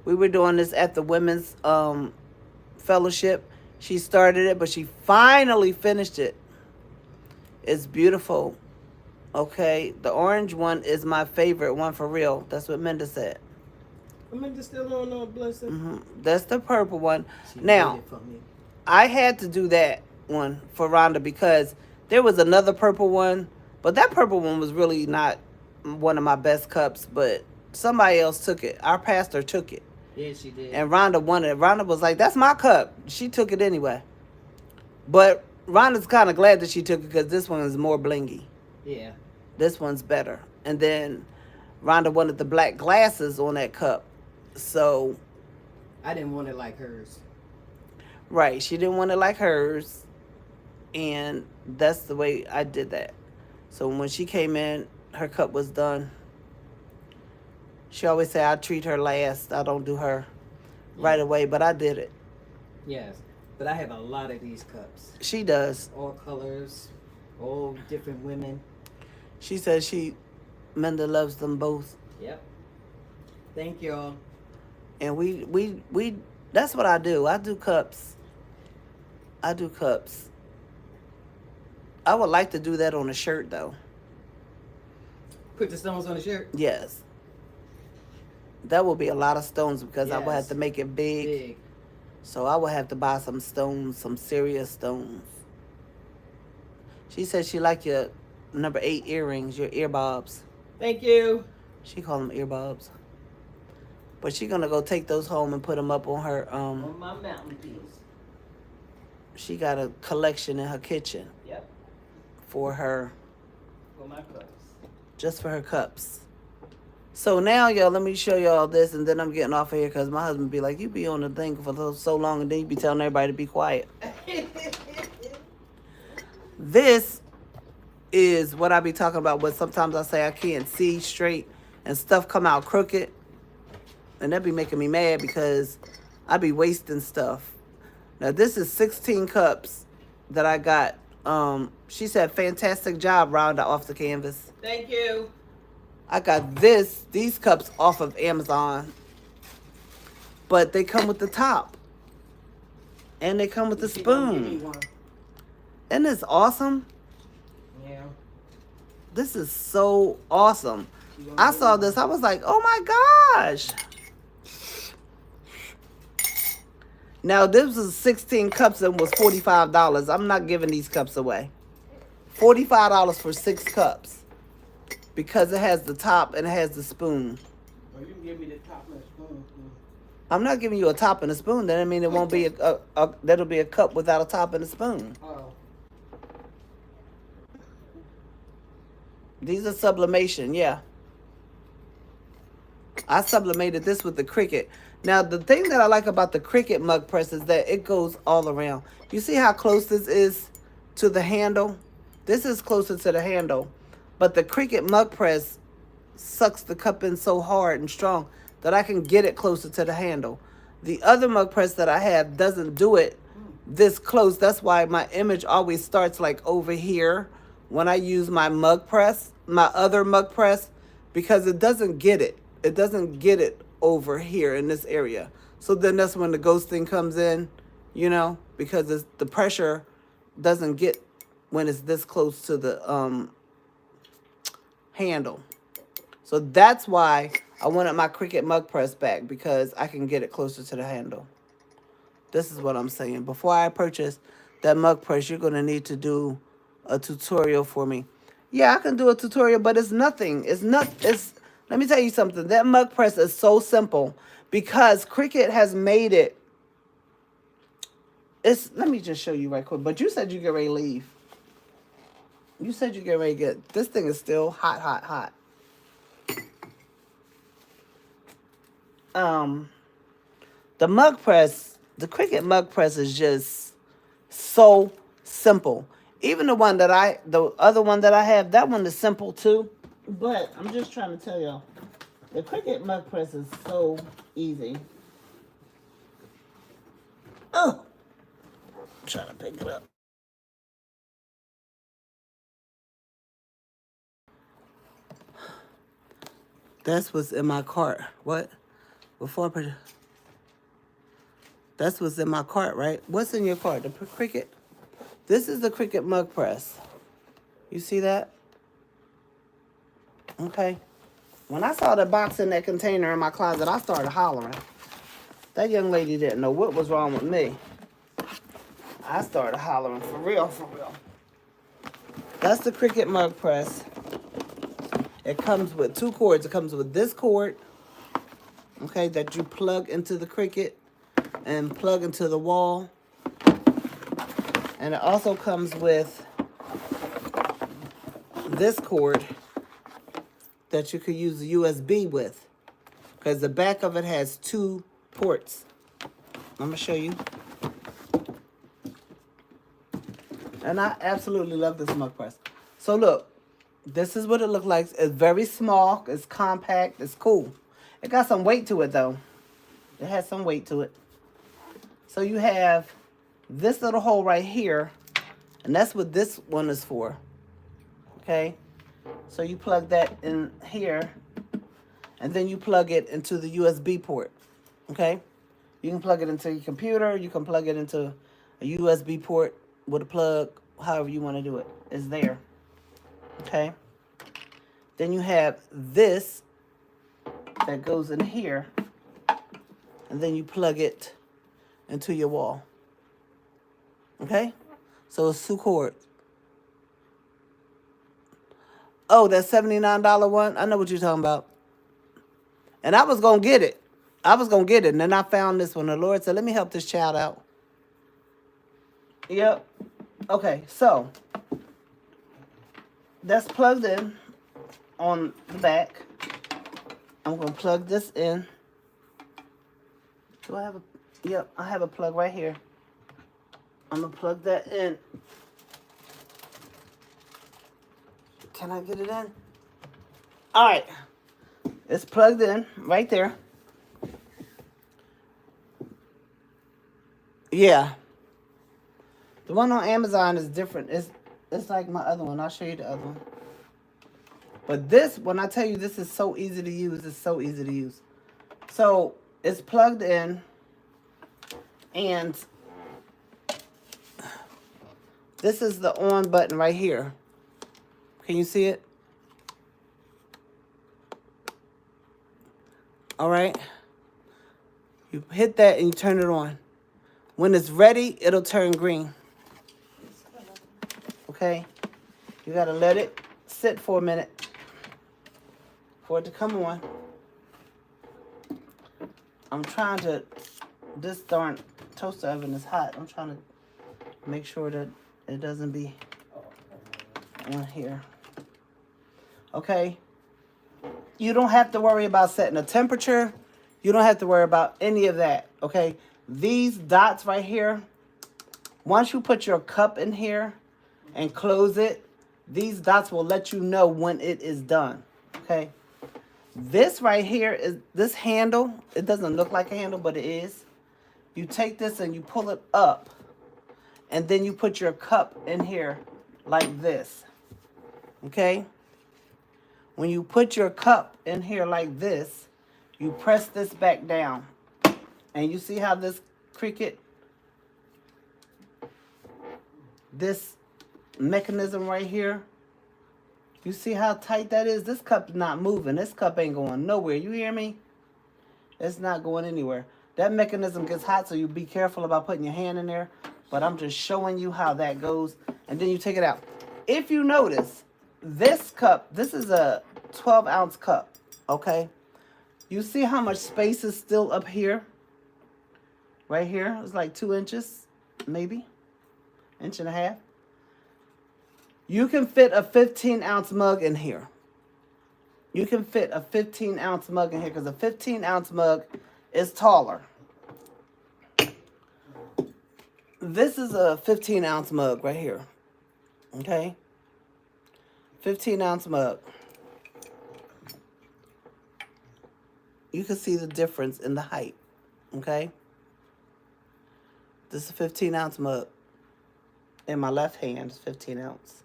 Speaker 2: We were doing this at the women's fellowship. She started it, but she finally finished it. It's beautiful. Okay, the orange one is my favorite one for real. That's what Minda said.
Speaker 1: Minda still on no blessing.
Speaker 2: That's the purple one.
Speaker 1: She
Speaker 2: Now,
Speaker 1: made it for me.
Speaker 2: I had to do that one for Rhonda because there was another purple one, but that purple one was really not one of my best cups, but somebody else took it. Our pastor took it.
Speaker 1: Yeah, she did.
Speaker 2: And Rhonda wanted it. Rhonda was like, that's my cup. She took it anyway. But Rhonda's kind of glad that she took it because this one is more blingy.
Speaker 1: Yeah.
Speaker 2: This one's better. And then Rhonda wanted the black glasses on that cup. So.
Speaker 1: I didn't want it like hers.
Speaker 2: Right. She didn't want it like hers. And that's the way I did that. So when she came in, her cup was done. She always say I treat her last. I don't do her right away, but I did it.
Speaker 1: Yes. But I have a lot of these cups.
Speaker 2: She does.
Speaker 1: All colors, all different women.
Speaker 2: She says Minda loves them both.
Speaker 1: Yep. Thank y'all.
Speaker 2: And we that's what I do. I do cups. I do cups. I would like to do that on a shirt though.
Speaker 1: Put the stones on the shirt?
Speaker 2: Yes. That will be a lot of stones because I would have
Speaker 1: Yes.
Speaker 2: to make it big. So I would have to buy some stones, some serious stones. She said she liked your number 8 earrings, your earbobs.
Speaker 1: Thank you.
Speaker 2: She called them earbobs. But she gonna go take those home and put them up on her
Speaker 1: On my mountain piece.
Speaker 2: she got a collection in her kitchen.
Speaker 1: Yep.
Speaker 2: For her,
Speaker 1: For my cups.
Speaker 2: just for her cups. So now, y'all, let me show y'all this, and then I'm getting off of here because my husband be like, you be on the thing for so long, and then you be telling everybody to be quiet. This is what I be talking about, but sometimes I say I can't see straight, and stuff come out crooked, and that be making me mad because I be wasting stuff. Now, this is 16 cups that I got. She said, fantastic job, Rhonda, off the canvas.
Speaker 1: Thank you.
Speaker 2: I got these cups off of Amazon. But they come with the top. And they come with the spoon. Isn't this awesome?
Speaker 1: Yeah.
Speaker 2: This is so awesome. I saw this. I was like, oh my gosh. Now, this was 16 cups and was $45. I'm not giving these cups away. $45 for 6 cups. Because it has the top and it has the spoon.
Speaker 1: Well, you can give me the top and the spoon.
Speaker 2: I'm not giving you a top and a spoon. That mean it won't be that'll be a cup without a top and a spoon.
Speaker 1: Oh.
Speaker 2: These are sublimation, yeah. I sublimated this with the Cricut. Now, the thing that I like about the Cricut mug press is that it goes all around. You see how close this is to the handle? This is closer to the handle. But the Cricut mug press sucks the cup in so hard and strong that I can get it closer to the handle. The other mug press that I have doesn't do it this close. That's why my image always starts like over here when I use my mug press, my other mug press, because it doesn't get it. It doesn't get it over here in this area. So then that's when the ghosting comes in, you know, because the pressure doesn't get when it's this close to the handle. So that's why I wanted my Cricut mug press back, because I can get it closer to the handle. This is what I'm saying. Before I purchase that mug press, you're going to need to do a tutorial for me. Yeah, I can do a tutorial, but it's nothing. Let me tell you something. That mug press is so simple because Cricut has made it. Let me just show you right quick. But you said you get ready to leave. You said you get ready to get. This thing is still hot, hot, hot. the mug press, the Cricut mug press is just so simple. Even the other one that I have, that one is simple too. But I'm just trying to tell y'all, the Cricut mug press is so easy. Oh, I'm trying to pick it up. That's what's in my cart. What? Before I put it. That's what's in my cart, right? What's in your cart? The Cricut? This is the Cricut mug press. You see that? Okay. When I saw the box in that container in my closet, I started hollering. That young lady didn't know what was wrong with me. I started hollering for real, for real. That's the Cricut mug press. It comes with 2 cords. It comes with this cord, okay, that you plug into the Cricut and plug into the wall. And it also comes with this cord that you could use the USB with, because the back of it has 2 ports. I'm gonna show you. And I absolutely love this mug press. So look, this is what it looks like. It's very small, it's compact, it's cool. It got some weight to it though. It has some weight to it. So you have this little hole right here, and that's what this one is for. Okay? So you plug that in here, and then you plug it into the USB port. Okay? You can plug it into your computer, you can plug it into a USB port with a plug, however you want to do it. It's there. Okay? Then you have this that goes in here, and then you plug it into your wall. Okay? So it's 2 cords. Oh, that $79 one? I know what you're talking about. And I was going to get it. And then I found this one. The Lord said, let me help this child out. Yep. Okay, so that's plugged in on the back. I'm going to plug this in. Do I have a... Yep, I have a plug right here. I'm going to plug that in. Can I get it in? All right. It's plugged in right there. Yeah. The one on Amazon is different. It's like my other one. I'll show you the other one. But this, when I tell you this is so easy to use, it's so easy to use. So it's plugged in, and this is the on button right here. Can you see it? All right. You hit that and you turn it on. When it's ready, it'll turn green. Okay? You got to let it sit for a minute for it to come on. I'm trying to... This darn toaster oven is hot. I'm trying to make sure that it doesn't be on here. Okay? You don't have to worry about setting a temperature. You don't have to worry about any of that. Okay? These dots right here, once you put your cup in here and close it, these dots will let you know when it is done. Okay? This right here is this handle. It doesn't look like a handle, but it is. You take this and you pull it up, and then you put your cup in here like this. Okay? When you put your cup in here like this, you press this back down. And you see how this Cricut, this mechanism right here, you see how tight that is? This cup's not moving. This cup ain't going nowhere. You hear me? It's not going anywhere. That mechanism gets hot, so you be careful about putting your hand in there. But I'm just showing you how that goes. And then you take it out. If you notice, this cup, this is a 12-ounce cup, okay? You see how much space is still up here? Right here, it's like 2 inches, maybe, 1.5 inches. You can fit a 15-ounce mug in here. you can fit a 15-ounce mug in here because a 15-ounce mug is taller. This is a 15-ounce mug right here. Okay? 15-ounce mug. You can see the difference in the height. Okay? This is a 15-ounce mug. In my left hand is 15 ounce.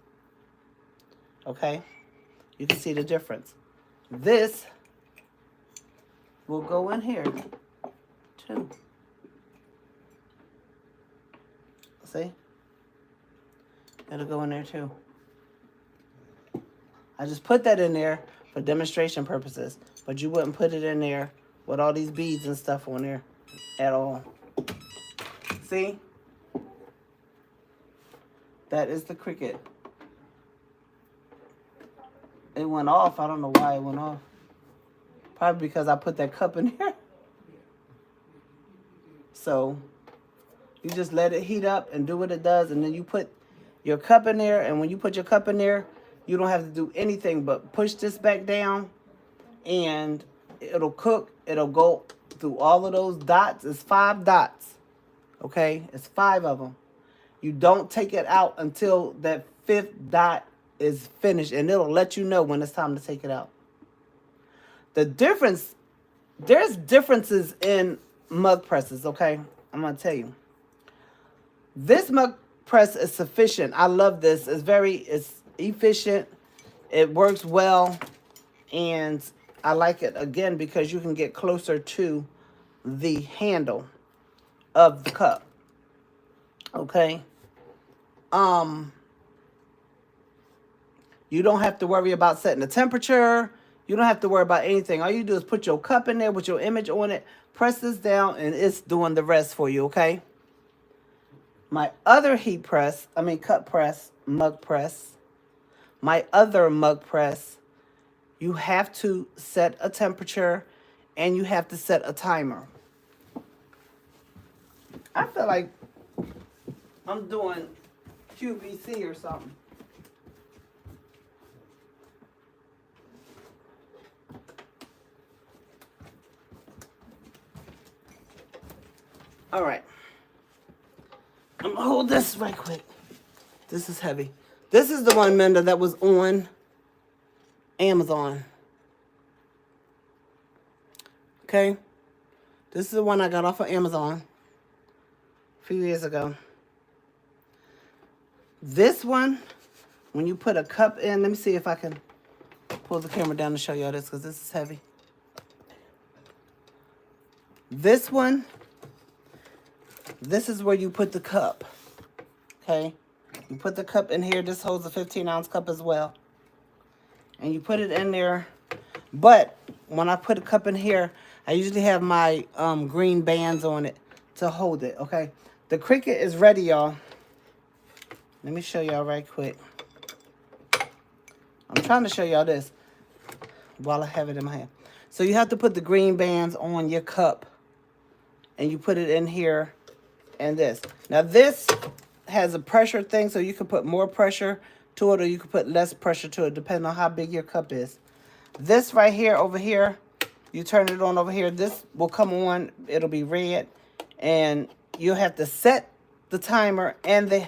Speaker 2: Okay? You can see the difference. This will go in here too. See? It'll go in there too. I just put that in there for demonstration purposes, but you wouldn't put it in there with all these beads and stuff on there at all. See? That is the Cricut. It went off. I don't know why it went off. Probably because I put that cup in here. So you just let it heat up and do what it does, and then you put your cup in there, and when you put your cup in there, you don't have to do anything but push this back down, and it'll cook. It'll go through all of those dots. It's 5 dots. Okay? It's 5 of them. You don't take it out until that 5th dot is finished, and it'll let you know when it's time to take it out. The difference, there's differences in mug presses, okay? I'm going to tell you. This mug press is sufficient. I love this. It's efficient. It works well, and I like it, again, because you can get closer to the handle of the cup. Okay? You don't have to worry about setting the temperature. You don't have to worry about anything. All you do is put your cup in there with your image on it, press this down, and it's doing the rest for you, okay? My other cup press, mug press, my other mug press, you have to set a temperature and you have to set a timer. I feel like I'm doing QVC or something. All right. I'm gonna hold this right quick. This is heavy. This is the one, Mender, that was on Amazon. Okay? This is the one I got off of Amazon a few years ago. This one, when you put a cup in, let me see if I can pull the camera down to show y'all this, because this is heavy. This one, this is where you put the cup. Okay? You put the cup in here. This holds a 15-ounce cup as well. And you put it in there. But when I put a cup in here, I usually have my green bands on it to hold it. Okay? The Cricut is ready, y'all. Let me show y'all right quick. I'm trying to show y'all this while I have it in my hand. So you have to put the green bands on your cup. And you put it in here and this. Now this has a pressure thing, so you can put more pressure to it or you can put less pressure to it, depending on how big your cup is. This right here, over here, you turn it on over here. This will come on. It'll be red. And you'll have to set the timer and the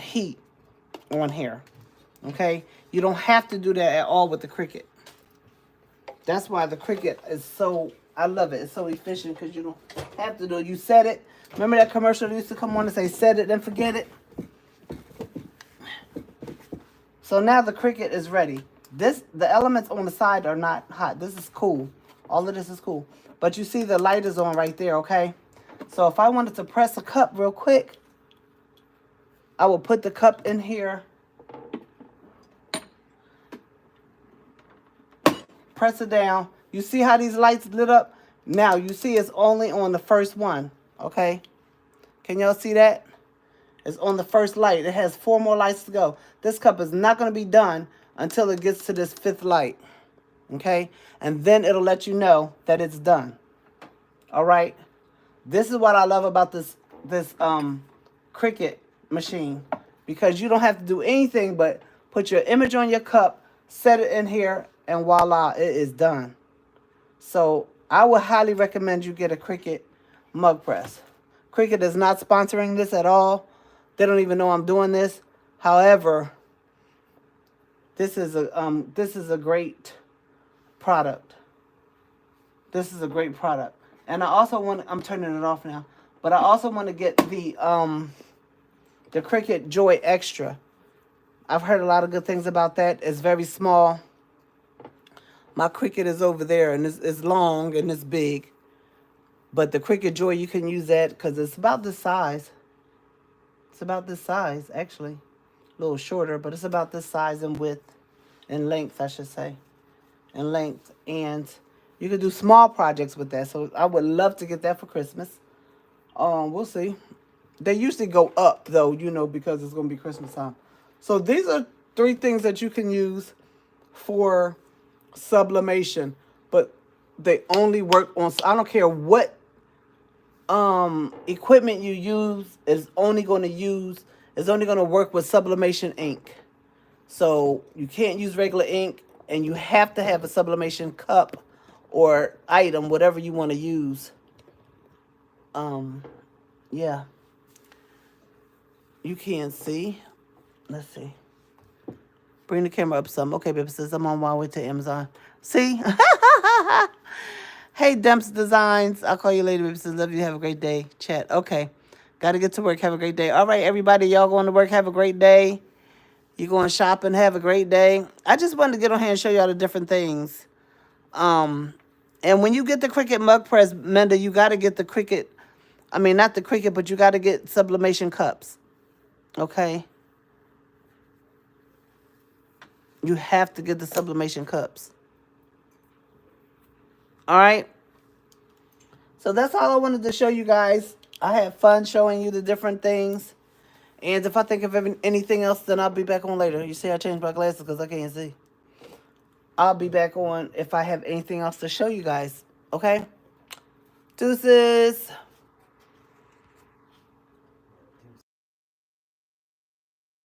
Speaker 2: heat on here. Okay? You don't have to do that at all with the Cricut. That's why the Cricut is so, I love it. It's so efficient because you don't have to do it. You set it. Remember that commercial that used to come on and say, set it and forget it? So now the Cricut is ready. The elements on the side are not hot. This is cool. All of this is cool. But you see the light is on right there, okay? So if I wanted to press a cup real quick, I will put the cup in here. Press it down. You see how these lights lit up? Now you see it's only on the first one. Okay, can y'all see that? It's on the first light. It has 4 more lights to go. This cup is not going to be done until it gets to this 5th light. Okay, and then it'll let you know that it's done. All right, this is what I love about this Cricut machine, because you don't have to do anything but put your image on your cup, set it in here, and voila, it is done. So I would highly recommend you get a Cricut mug press. Cricut is not sponsoring this at all. They don't even know I'm doing this. However, this is a great product. This is a great product. And I also want, I'm turning it off now, but I also want to get the Cricut Joy Extra. I've heard a lot of good things about that. It's very small. My Cricut is over there, and it's long and it's big. But the Cricut Joy, you can use that because it's about this size. It's about this size, actually. A little shorter, but it's about this size in width, in length, I should say. In length. And you can do small projects with that. So I would love to get that for Christmas. We'll see. They usually go up, though, you know, because it's going to be Christmas time. So these are 3 things that you can use for sublimation. But they only work on, I don't care what equipment you use, it's only going to work with sublimation ink. So you can't use regular ink, and you have to have a sublimation cup or item, whatever you want to use. Yeah. You can't see. Let's see. Bring the camera up some. Okay, baby, says I'm on my way to Amazon. See? Hey, Demps Designs. I'll call you later, baby. Says love you. Have a great day. Chat. Okay. Got to get to work. Have a great day. All right, everybody. Y'all going to work. Have a great day. You going shopping. Have a great day. I just wanted to get on here and show y'all the different things. And when you get the Cricut mug press, Menda, you got to get the Cricut. I mean, not the Cricut, but you got to get sublimation cups. Okay? You have to get the sublimation cups. All right? So that's all I wanted to show you guys. I had fun showing you the different things. And if I think of anything else, then I'll be back on later. You see I changed my glasses because I can't see. I'll be back on if I have anything else to show you guys. Okay? Deuces.